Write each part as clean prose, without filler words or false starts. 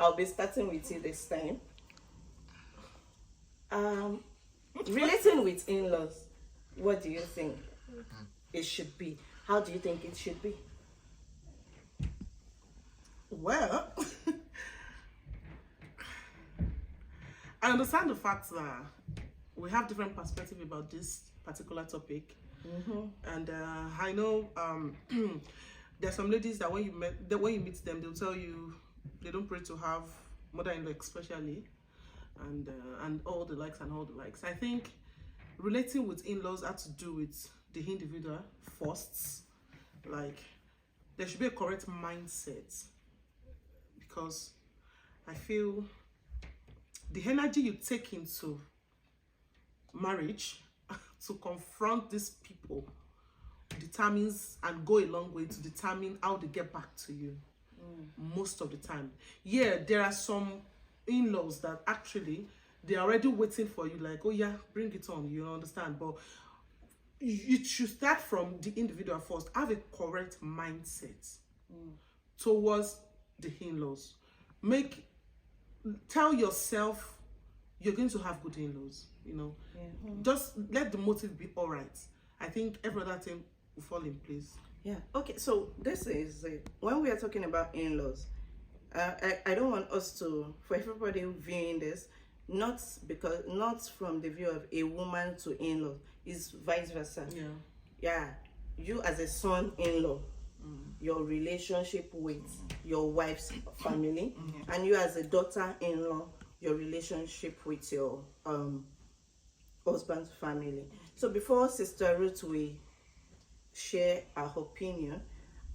I'll be starting with you this time. Um, Relating with in-laws, what do you think it should be? How do you think it should be? Well, I understand the fact that we have different perspectives about this particular topic, and I know there's some ladies that when you meet them, they'll tell you they don't pray to have mother-in-law, especially, and all the likes and all the likes. I think relating with in-laws had to do with the individual first. Like, there should be a correct mindset, because I feel the energy you take into marriage to confront these people determines and go a long way to determine how they get back to you most of the time. Yeah, there are some in-laws that actually they're already waiting for you, like, oh yeah, bring it on, you understand? But it should start from the individual first. Have a correct mindset towards the in-laws. Tell yourself you're going to have good in-laws, Just let the motive be all right. I think every other thing will fall in place. Yeah. Okay. So this is when we are talking about in-laws. I don't want us to, for everybody viewing this, not from the view of a woman to in-law. It's vice versa. Yeah. Yeah. You as a son-in-law, your relationship with your wife's family, and you as a daughter-in-law, your relationship with your husband's family. So before Sister Ruth will share her opinion,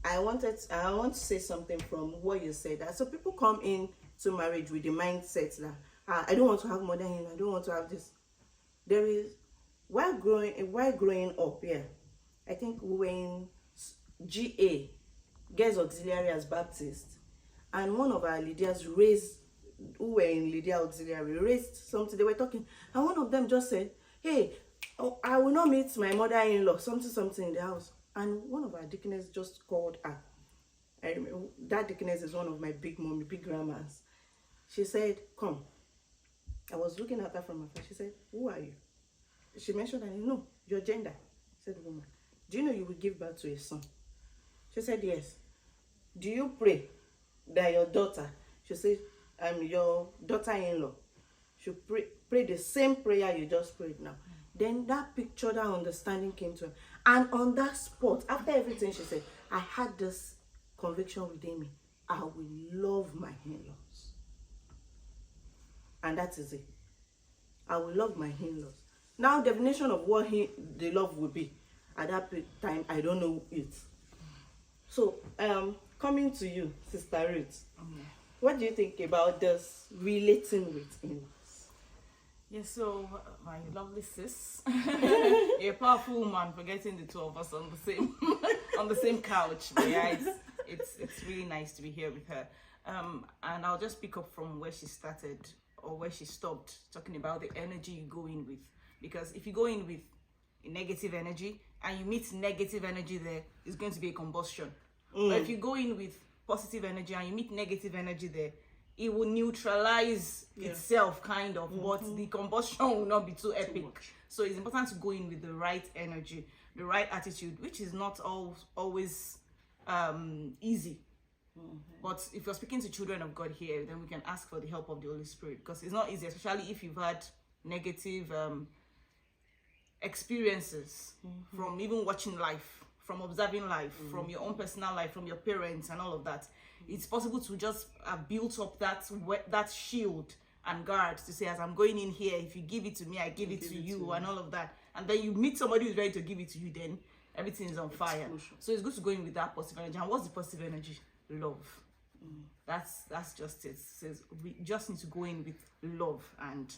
I want to say something from what you said. That so people come in to marriage with the mindset that I don't want to have mother-in-law, I don't want to have this. There is while growing up here, I think we were in GA, Girls Auxiliary as Baptist, and one of our leaders who were in Lydia Auxiliary raised something. They were talking, and one of them just said, hey, I will not meet my mother-in-law, something in the house. And one of our deaconess just called her. I remember that deaconess is one of my big grandmas. She said, come. I was looking at her from afar. She said, who are you? She mentioned her name. No, your gender. I said, woman. Do you know you will give birth to a son? She said, yes. Do you pray that your daughter, she said, your daughter-in-law should pray the same prayer you just prayed now? Then that picture, that understanding came to her. And on that spot, after everything she said, I had this conviction within me. I will love my in-laws. And that is it. I will love my in-laws. Now, definition of what the love will be at that time, I don't know it. So, coming to you, Sister Ruth, what do you think about this relating with in-laws? Yes, so my lovely sis, you're a powerful woman for getting the two of us on the same couch. But yeah, it's really nice to be here with her. And I'll just pick up from where she started or where she stopped, talking about the energy you go in with. Because if you go in with negative energy and you meet negative energy there, it's going to be a combustion. But if you go in with positive energy and you meet negative energy there, it will neutralize itself, kind of, but the combustion will not be too epic. So it's important to go in with the right energy, the right attitude, which is not always easy. But if you're speaking to children of God here, then we can ask for the help of the Holy Spirit, because it's not easy, especially if you've had negative experiences from even watching life, from observing life, from your own personal life, from your parents and all of that. It's possible to just have built up that shield and guard to say, as I'm going in here, if you give it to me, I give it to you, and all of that. And then you meet somebody who's ready to give it to you, then everything is on fire. Explosion. So it's good to go in with that positive energy. And what's the positive energy? Love. That's just it. It says we just need to go in with love. And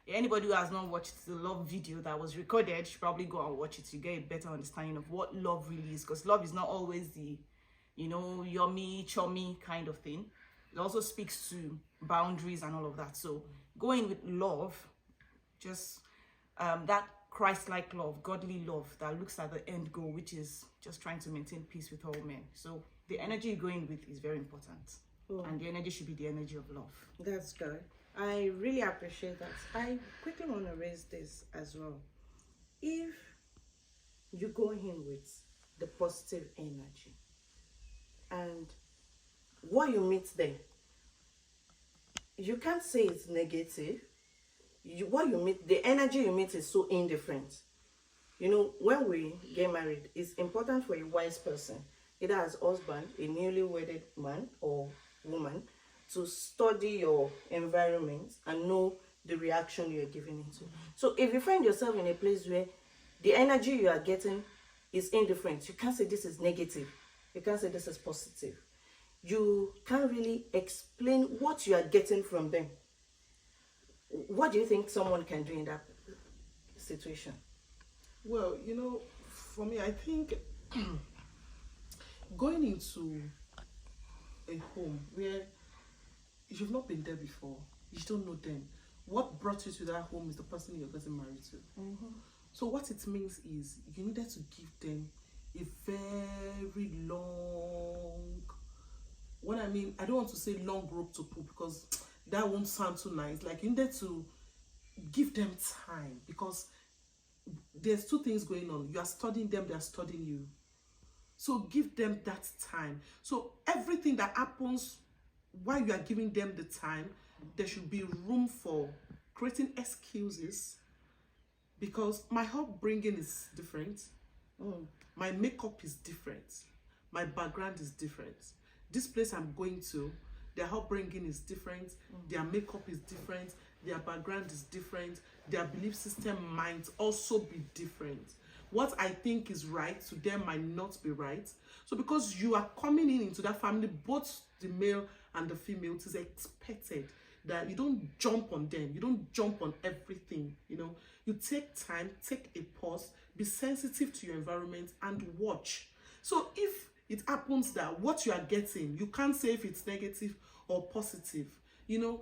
anybody who has not watched the love video that was recorded should probably go and watch it to get a better understanding of what love really is. Because love is not always the yummy, chummy kind of thing. It also speaks to boundaries and all of that. So going with love, just that Christ-like love, godly love that looks at the end goal, which is just trying to maintain peace with all men. So the energy you're going with is very important. and the energy should be the energy of love. That's good. I really appreciate that. I quickly want to raise this as well. If you go in with the positive energy and what you meet there, you can't say it's negative. What you meet, the energy you meet is so indifferent. You know, when we get married, it's important for a wise person, either as husband, a newly wedded man or woman, to study your environment and know the reaction you're giving into. So if you find yourself in a place where the energy you are getting is indifferent, you can't say this is negative. You can't say this is positive. You can't really explain what you are getting from them. What do you think someone can do in that situation? Well, you know, for me, I think going into a home where you've not been there before, you don't know them. What brought you to that home is the person you're getting married to. So what it means is you needed to give them a very long, when I mean, I don't want to say long rope to pull because that won't sound too nice. Like you needed to give them time because there's two things going on. You are studying them, they are studying you. So give them that time. So everything that happens while you are giving them the time, there should be room for creating excuses because my upbringing is different. My makeup is different. My background is different. This place I'm going to, their upbringing is different. Their makeup is different. Their background is different. Their belief system might also be different. What I think is right to them might not be right. So because you are coming into that family, both the male and the female, it is expected that you don't jump on them. You don't jump on everything, you know. You take time, take a pause, be sensitive to your environment and watch. So if it happens that what you are getting, you can't say if it's negative or positive. You know,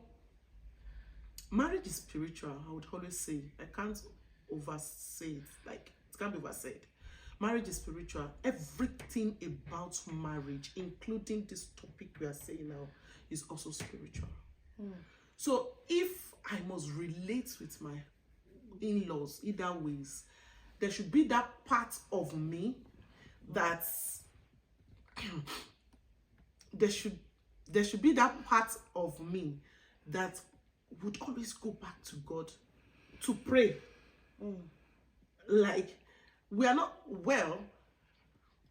marriage is spiritual, I would always say. I can't oversay it. Like, it can't be oversaid. Marriage is spiritual. Everything about marriage, including this topic we are saying now, is also spiritual. So if I must relate with my in-laws either ways, there should be that part of me that's there should be that part of me that would always go back to God to pray. Like, we are not, well,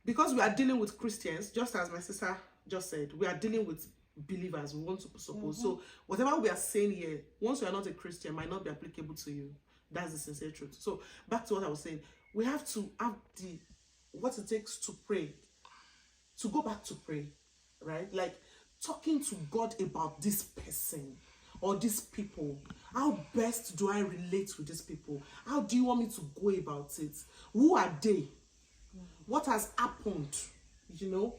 because we are dealing with Christians, just as my sister just said, we are dealing with believers, we want to suppose. So whatever we are saying here, once you are not a Christian, might not be applicable to you. That's the sincere truth. So back to what I was saying, we have to have the what it takes to pray, to go back to pray, right? Like talking to God about this person or these people. How best do I relate with these people? How do you want me to go about it? Who are they? What has happened? You know,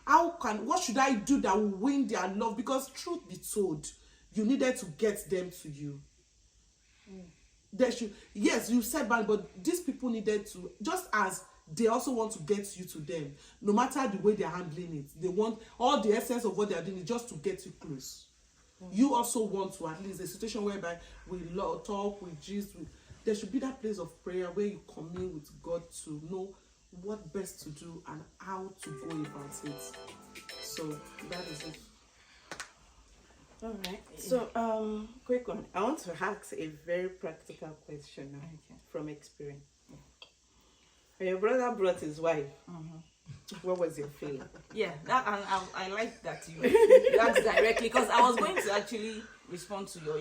what should I do that will win their love? Because truth be told, you needed to get them to you. Yes, you said bad, but these people needed to, just as they also want to get you to them, no matter the way they're handling it. They want all the essence of what they're doing is just to get you close. You also want to, at least a situation whereby we talk, we gist, there should be that place of prayer where you commune with God to know what best to do and how to go about it. So that is it. All right. So, quick one. I want to ask a very practical question now, from experience. When your brother brought his wife, what was your feeling? Yeah, that I like that you asked directly, because I was going to actually respond to your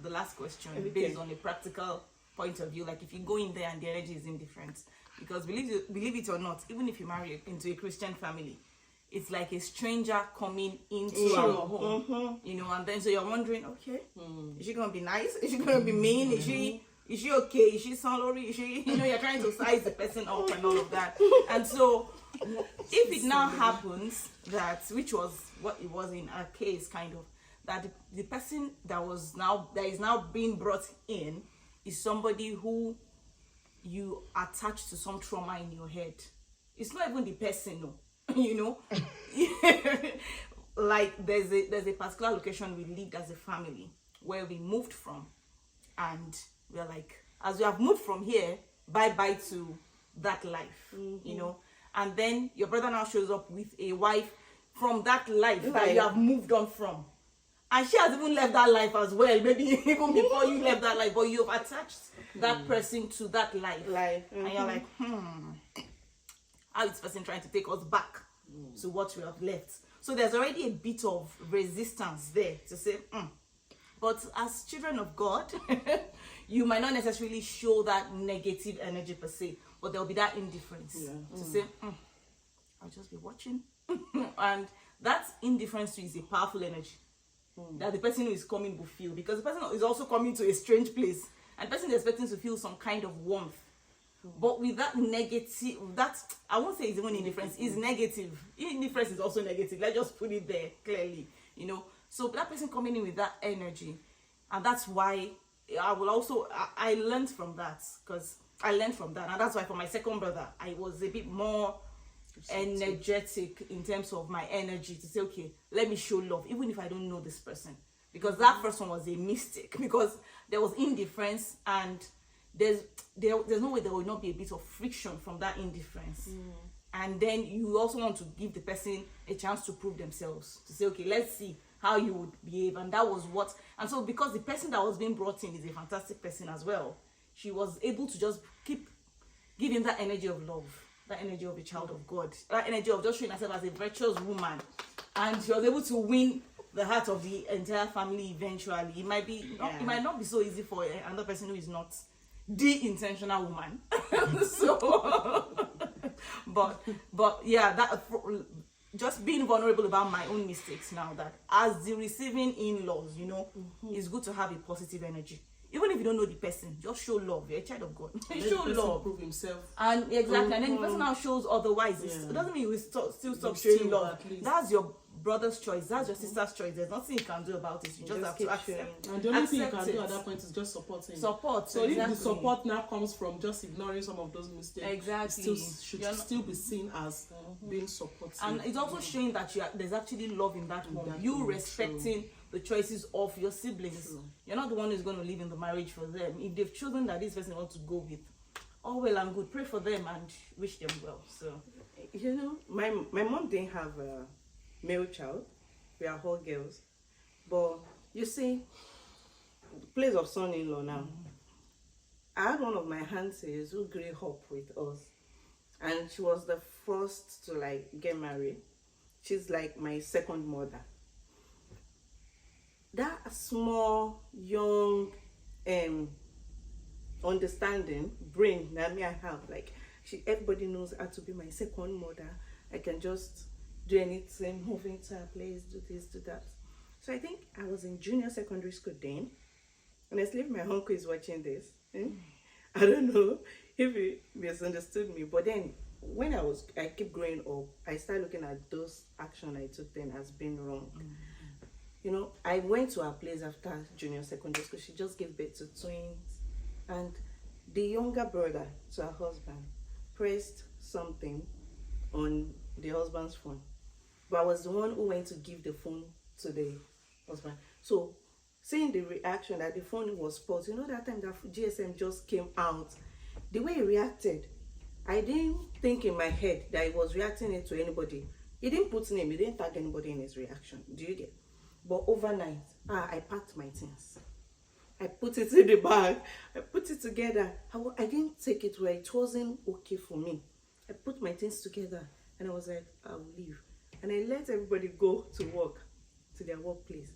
the last question based on a practical point of view. Like if you go in there and the energy is indifferent, because believe it or not, even if you marry into a Christian family, it's like a stranger coming into our home, you know, and then so you're wondering, okay, is she gonna be nice? Is she gonna be mean? Is she okay? Is she sorry? Is she, you know, you're trying to size the person up and all of that. And so if it now happens that, which was what it was in our case, kind of, that the person that is now being brought in is somebody who you attach to some trauma in your head. It's not even the person, no. You know, like there's a particular location we lived as a family where we moved from, and we're like, as we have moved from here, bye bye to that life, you know. And then your brother now shows up with a wife from that life that you have moved on from, and she has even left that life as well, maybe even before you left that life, but you've attached that person to that life. And you're like, how is this person trying to take us back to what we have left? So there's already a bit of resistance there to say, But as children of God, you might not necessarily show that negative energy per se, but there'll be that indifference to say, I'll just be watching. And that indifference too is a powerful energy that the person who is coming will feel, because the person is also coming to a strange place, and the person is expecting to feel some kind of warmth. But with that negative, that I won't say it's even indifference, is negative. Indifference is also negative. Let's just put it there clearly, you know. So that person coming in with that energy, and that's why I learned from that, and that's why for my second brother I was a bit more energetic in terms of my energy to say, okay, let me show love even if I don't know this person, because that first one was a mistake, because there was indifference, and there's no way there will not be a bit of friction from that indifference. And then you also want to give the person a chance to prove themselves, to say, okay, let's see how you would behave. And that was what, and so because the person that was being brought in is a fantastic person as well, she was able to just keep giving that energy of love, that energy of a child of God, that energy of just showing herself as a virtuous woman, and she was able to win the heart of the entire family eventually. It might be it might not be so easy for another person who is not the intentional woman. So but yeah, that just being vulnerable about my own mistakes now, that as the receiving in-laws, you know, it's good to have a positive energy. Even if you don't know the person, just show love. You're a child of God. Show love. Prove himself. And exactly, and then the person now shows otherwise. It doesn't mean you will still stop showing love. That's your brother's choice. That's your sister's choice. There's nothing you can do about it. You just have to accept. And the only thing you can do at that point is just support him. Support. So if the support now comes from just ignoring some of those mistakes, exactly, it should still be seen as being supportive. And it's also showing that there's actually love in that home. You respecting the choices of your siblings. You're not the one who's going to live in the marriage for them. If they've chosen that this person wants to go with, all well and good. Pray for them and wish them well. So, you know, my mom didn't have a male child. We are all girls. But you see, place of son-in-law now. I had one of my aunties who grew up with us, and she was the first to like get married. She's like my second mother. That small, young, understanding brain that me I have, like everybody knows how to be my second mother. I can just do anything, move into a place, do this, do that. So I think I was in junior secondary school then. Honestly, if my uncle is watching this, I don't know if he misunderstood me. But then when I keep growing up, I started looking at those actions I took then as being wrong. You know, I went to her place after junior secondary school. She just gave birth to twins. And the younger brother to her husband pressed something on the husband's phone. But I was the one who went to give the phone to the husband. So, seeing the reaction that the phone was paused, you know, that time that GSM just came out, the way he reacted, I didn't think in my head that he was reacting it to anybody. He didn't put name, he didn't tag anybody in his reaction. Do you get? But overnight, I packed my things. I put it in the bag. I put it together. I didn't take it where it wasn't okay for me. I put my things together and I was like, I'll leave. And I let everybody go to work, to their workplace.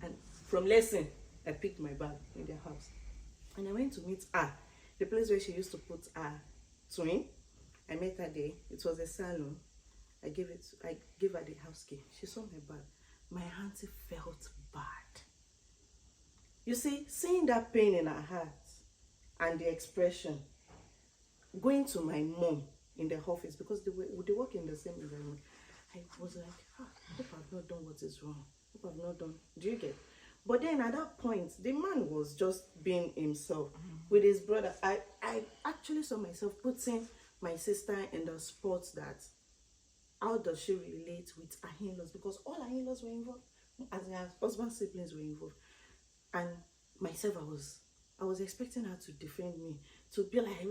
And from lesson, I picked my bag in their house. And I went to meet her, the place where she used to put her twin. I met her there. It was a salon. I gave her the house key. She saw my bag. My auntie felt bad. You see, seeing that pain in her heart and the expression, going to my mom in the office, because they work in the same environment, I was like, I hope I've not done what is wrong. I hope I've not done. Do you get? But then at that point, the man was just being himself with his brother. I actually saw myself putting my sister in the spot that how does she relate with her in-laws? Because all her in-laws were involved, as her husband's siblings were involved. And myself, I was expecting her to defend me, to be like,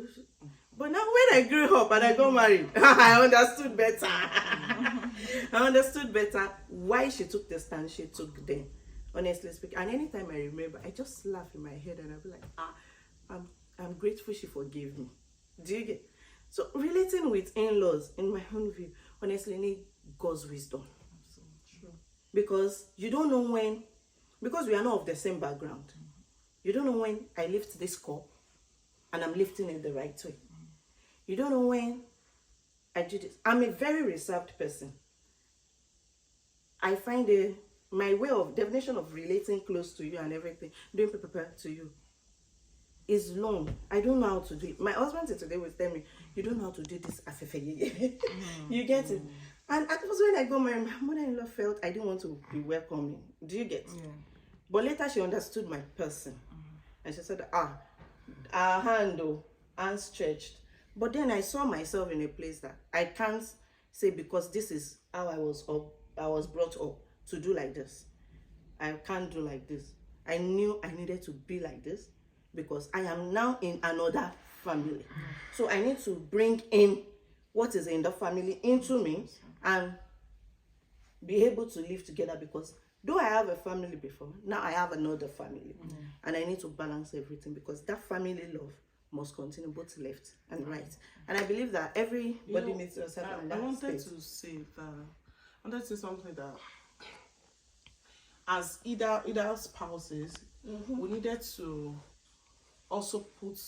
but now when I grew up and I got married, I understood better. I understood better why she took the stand she took then, honestly speaking. And anytime I remember, I just laugh in my head and I'll be like, I'm grateful she forgave me. Do you get? So relating with in-laws, in my own view, honestly, need God's wisdom. True. Because you don't know when, because we are not of the same background. You don't know when I lift this cup and I'm lifting it the right way. You don't know when I do this. I'm a very reserved person. I find my way of definition of relating close to you and everything, doing prepare to you, is long. I don't know how to do it. My husband today was telling me, you don't know how to do this. You get it? And at first when I got married, my mother-in-law felt I didn't want to be welcoming. Do you get it? Yeah. But later she understood my person. And she said, her hand stretched. But then I saw myself in a place that I can't say because this is how I was brought up to do like this. I can't do like this. I knew I needed to be like this because I am now in another family. So I need to bring in what is in the family into me and be able to live together, because though I have a family before, now I have another family. And I need to balance everything because that family love must continue both left and right. And I believe that everybody needs to accept that. I wanted to say something that as either spouses, we needed to also put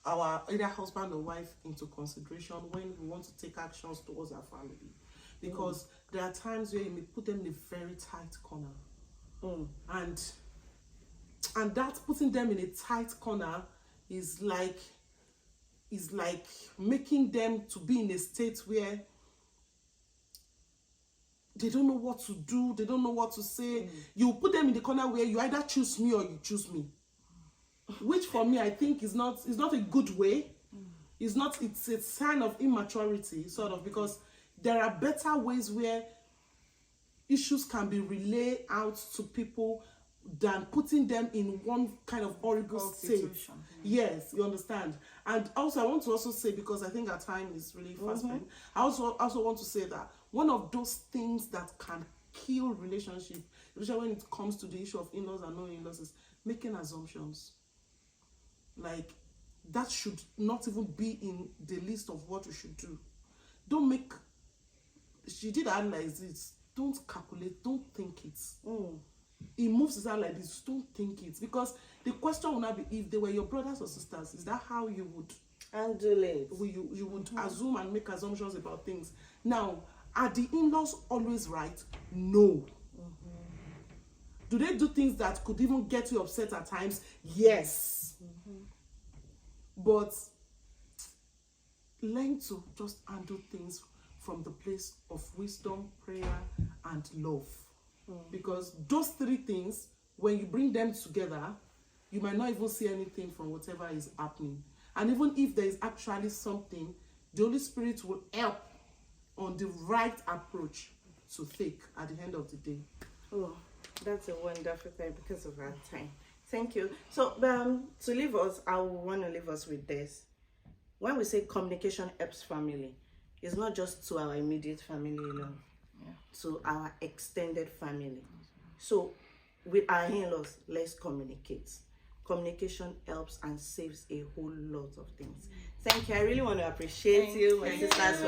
our either husband or wife into consideration when we want to take actions towards our family, because there are times where you may put them in a very tight corner, and that putting them in a tight corner is like making them to be in a state where they don't know what to do, they don't know what to say. You put them in the corner where you either choose me or you choose me, which for me I think is not a good way. It's a sign of immaturity, sort of, because there are better ways where issues can be relayed out to people than putting them in one kind of horrible state. Yes, you understand. And also I want to also say, because I think our time is really fast spent, I also want to say that one of those things that can kill relationship, especially when it comes to the issue of in-laws and non-in-laws, is making assumptions. Like, that should not even be in the list of what we should do. Don't make, she did analyze it, don't calculate, don't think it. It moves his hand like this, don't think it. Because the question will not be, if they were your brothers or sisters, is that how you would handle it? You would assume and make assumptions about things. Now, are the in-laws always right? No. Do they do things that could even get you upset at times? Yes. But learn to just handle things from the place of wisdom, prayer, and love. Because those three things, when you bring them together, you might not even see anything from whatever is happening. And even if there is actually something, the Holy Spirit will help on the right approach to take at the end of the day. Oh, that's a wonderful thing because of our time. Thank you. So to leave us, I want to leave us with this. When we say communication helps family, it's not just to our immediate family alone, to our extended family. So with our in-laws, let's communicate. Communication helps and saves a whole lot of things. Thank you. I really want to appreciate you. My sisters were